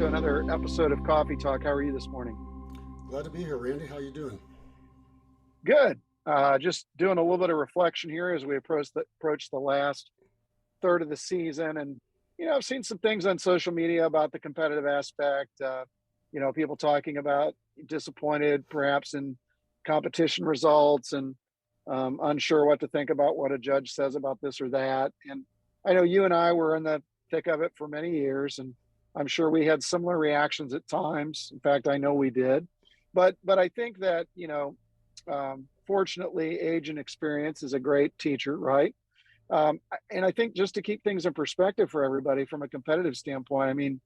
to another episode of Coffee Talk. How are you this morning? Glad to be here, Randy. How you doing? Good. Just doing a little bit of reflection here as we approach the last third of the season. And, I've seen some things on social media about the competitive aspect. People talking about disappointed perhaps in competition results and unsure what to think about what a judge says about this or that. And I know you and I were in the thick of it for many years, and I'm sure we had similar reactions at times. In fact, I know we did. But I think that, fortunately, age and experience is a great teacher, right? And I think just to keep things in perspective for everybody from a competitive standpoint, I mean,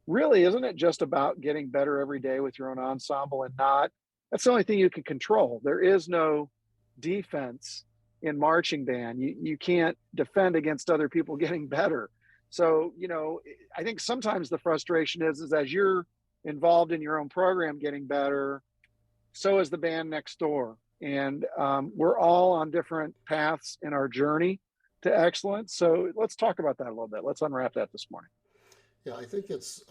really, isn't it just about getting better every day with your own ensemble and not? That's the only thing you can control. There is no defense in marching band. You can't defend against other people getting better. So, I think sometimes the frustration is as you're involved in your own program getting better, so is the band next door. And we're all on different paths in our journey to excellence. So let's talk about that a little bit. Let's unwrap that this morning. Yeah, I think it's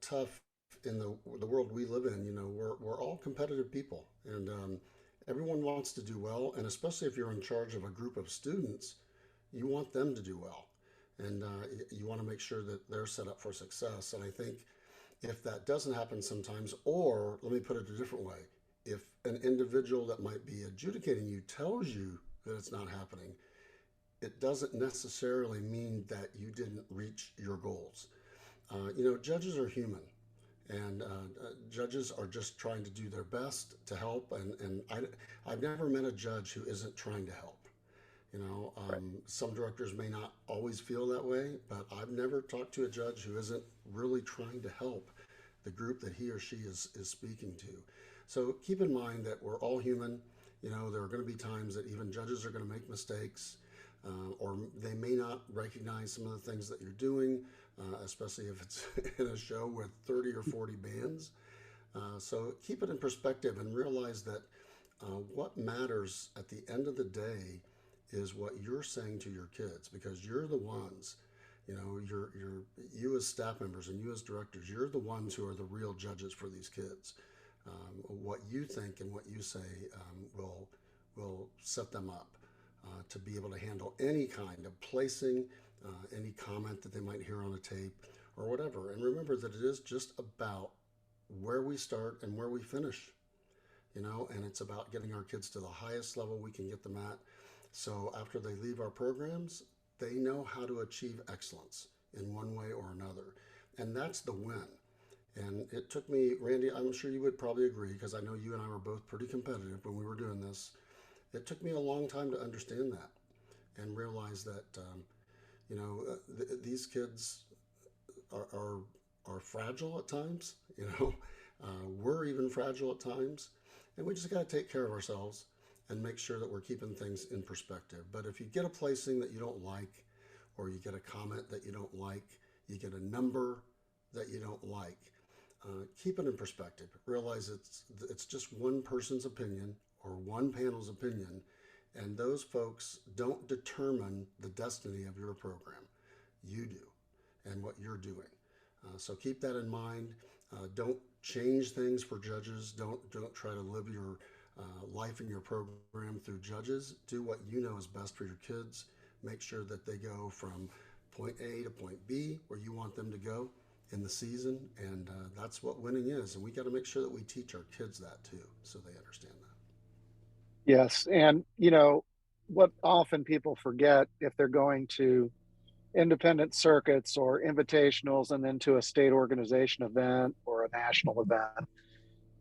tough in the world we live in. We're all competitive people, and everyone wants to do well. And especially if you're in charge of a group of students, you want them to do well, and you want to make sure that they're set up for success. And I think if that doesn't happen sometimes, or let me put it a different way, if an individual that might be adjudicating you tells you that it's not happening, it doesn't necessarily mean that you didn't reach your goals. Judges are human, and judges are just trying to do their best to help. I've never met a judge who isn't trying to help. Right. Some directors may not always feel that way, but I've never talked to a judge who isn't really trying to help the group that he or she is speaking to. So keep in mind that we're all human. There are going to be times that even judges are going to make mistakes, or they may not recognize some of the things that you're doing, especially if it's in a show with 30 or 40 bands. So keep it in perspective and realize that what matters at the end of the day is what you're saying to your kids, because you're the ones, you as staff members and you as directors, you're the ones who are the real judges for these kids. What you think and what you say will set them up to be able to handle any kind of placing, any comment that they might hear on a tape or whatever. And remember that it is just about where we start and where we finish, and it's about getting our kids to the highest level we can get them at. So after they leave our programs, they know how to achieve excellence in one way or another. And that's the win. And it took me, Randy, I'm sure you would probably agree, because I know you and I were both pretty competitive when we were doing this. It took me a long time to understand that and realize that, these kids are fragile at times. We're even fragile at times. And we just got to take care of ourselves and make sure that we're keeping things in perspective. But if you get a placing that you don't like, or you get a comment that you don't like, you get a number that you don't like, keep it in perspective. Realize it's just one person's opinion or one panel's opinion, and those folks don't determine the destiny of your program. You do, and what you're doing. So keep that in mind. Don't change things for judges. Don't try to live your life in your program through judges. Do what you know is best for your kids. Make sure that they go from point A to point B, where you want them to go in the season, and that's what winning is. And we got to make sure that we teach our kids that too, so they understand that. Yes. And, what often people forget if they're going to independent circuits or invitationals and then to a state organization event or a national event,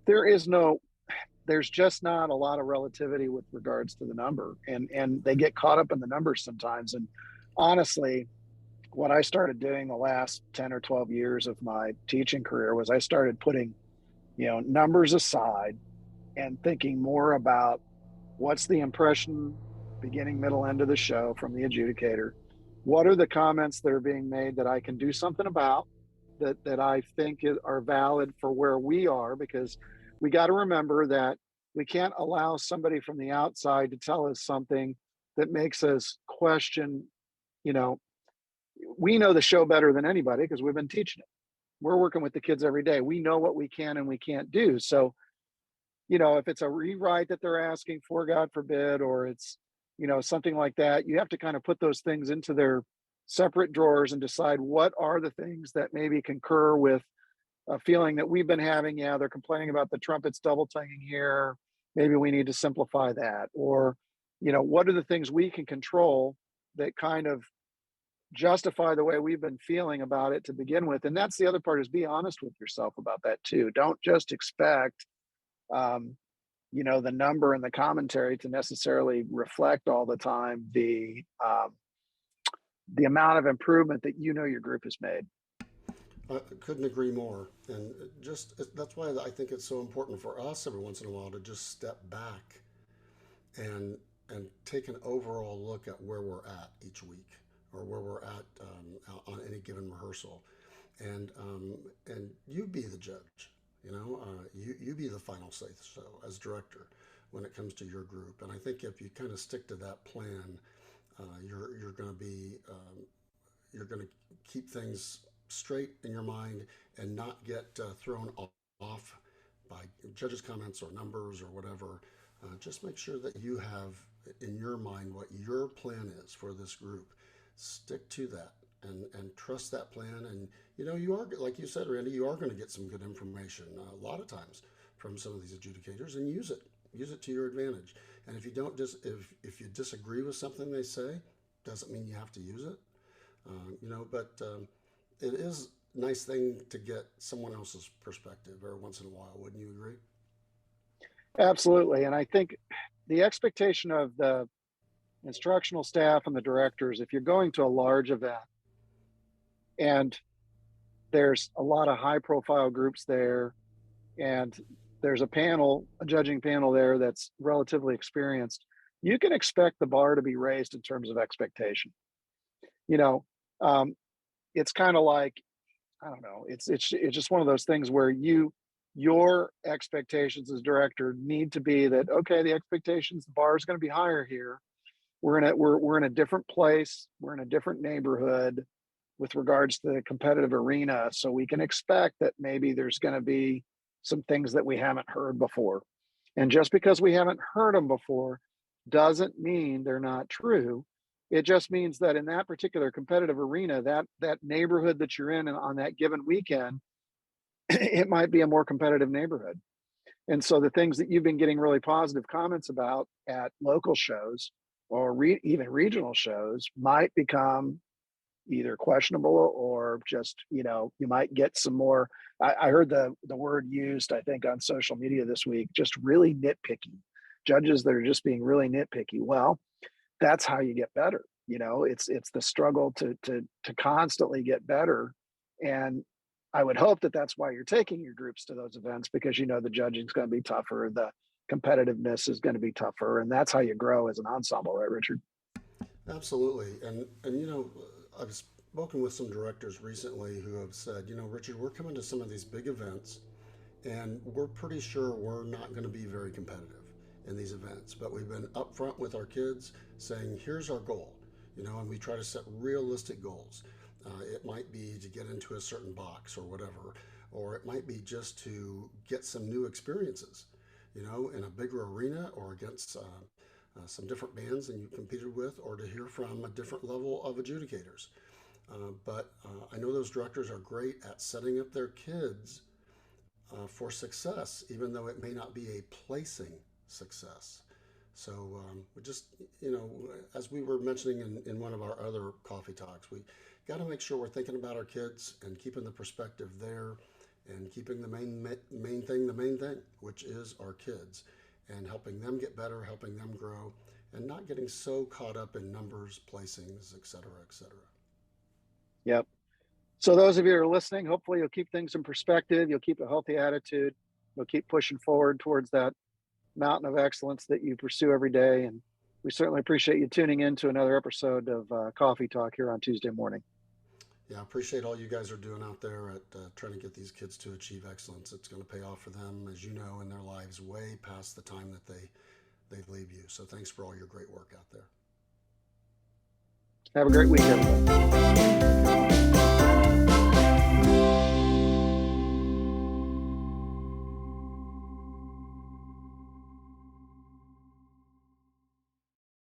there is no there's just not a lot of relativity with regards to the number, and they get caught up in the numbers sometimes. And honestly, what I started doing the last 10 or 12 years of my teaching career was I started putting, numbers aside and thinking more about what's the impression beginning, middle, end of the show from the adjudicator. What are the comments that are being made that I can do something about, that I think are valid for where we are? Because we got to remember that we can't allow somebody from the outside to tell us something that makes us question, you know, we know the show better than anybody because we've been teaching it. we're working with the kids every day. We know what we can and we can't do. So, if it's a rewrite that they're asking for, God forbid, or it's, something like that, you have to kind of put those things into their separate drawers and decide what are the things that maybe concur with a feeling that we've been having. Yeah, they're complaining about the trumpets double tonguing here. Maybe we need to simplify that. Or, what are the things we can control that kind of justify the way we've been feeling about it to begin with? And that's the other part, is be honest with yourself about that too. Don't just expect um, the number and the commentary to necessarily reflect all the time the amount of improvement that your group has made. I couldn't agree more. And that's why I think it's so important for us every once in a while to just step back and take an overall look at where we're at each week, or where we're at on any given rehearsal, and you be the judge. You be the final say so as director when it comes to your group. And I think if you kind of stick to that plan, you're going to be you're going to keep things straight in your mind and not get thrown off by judges' comments or numbers or whatever. Just make sure that you have in your mind what your plan is for this group. Stick to that and trust that plan. And you are, like you said, Randy, you are going to get some good information a lot of times from some of these adjudicators, and use it to your advantage. And if you don't just if you disagree with something they say, doesn't mean you have to use it. But it is a nice thing to get someone else's perspective every once in a while. Wouldn't you agree? Absolutely. And I think the expectation of the instructional staff and the directors, if you're going to a large event and there's a lot of high profile groups there, and there's a judging panel there that's relatively experienced, you can expect the bar to be raised in terms of expectation. You know, um, it's kind of like, I don't know, it's just one of those things where your expectations as director need to be that, okay, the expectations, the bar is going to be higher here. We're in a different place. We're in a different neighborhood with regards to the competitive arena. So we can expect that maybe there's going to be some things that we haven't heard before. And just because we haven't heard them before doesn't mean they're not true. It just means that in that particular competitive arena, that neighborhood that you're in and on that given weekend, it might be a more competitive neighborhood. And so the things that you've been getting really positive comments about at local shows or even regional shows might become either questionable or just, you might get some more. I heard the word used, I think, on social media this week, just really nitpicky. Judges that are just being really nitpicky. Well, that's how you get better. It's the struggle to constantly get better. And I would hope that that's why you're taking your groups to those events, because the judging is going to be tougher, the competitiveness is going to be tougher, and that's how you grow as an ensemble, right, Richard? Absolutely. And I've spoken with some directors recently who have said, Richard, we're coming to some of these big events, and we're pretty sure we're not going to be very competitive in these events. But we've been upfront with our kids saying, here's our goal, and we try to set realistic goals. It might be to get into a certain box or whatever, or it might be just to get some new experiences, in a bigger arena or against some different bands than you competed with, or to hear from a different level of adjudicators. But I know those directors are great at setting up their kids for success, even though it may not be a placing success. So we just, as we were mentioning in one of our other coffee talks, we got to make sure we're thinking about our kids and keeping the perspective there, and keeping the main thing, which is our kids, and helping them get better, helping them grow, and not getting so caught up in numbers, placings, et cetera, et cetera. Yep. So those of you who are listening, hopefully you'll keep things in perspective. You'll keep a healthy attitude. You'll keep pushing forward towards that mountain of excellence that you pursue every day. And we certainly appreciate you tuning in to another episode of Coffee Talk here on Tuesday morning. Yeah, I appreciate all you guys are doing out there at trying to get these kids to achieve excellence. It's going to pay off for them, as you know, in their lives way past the time that they leave you. So thanks for all your great work out there. Have a great week, everybody.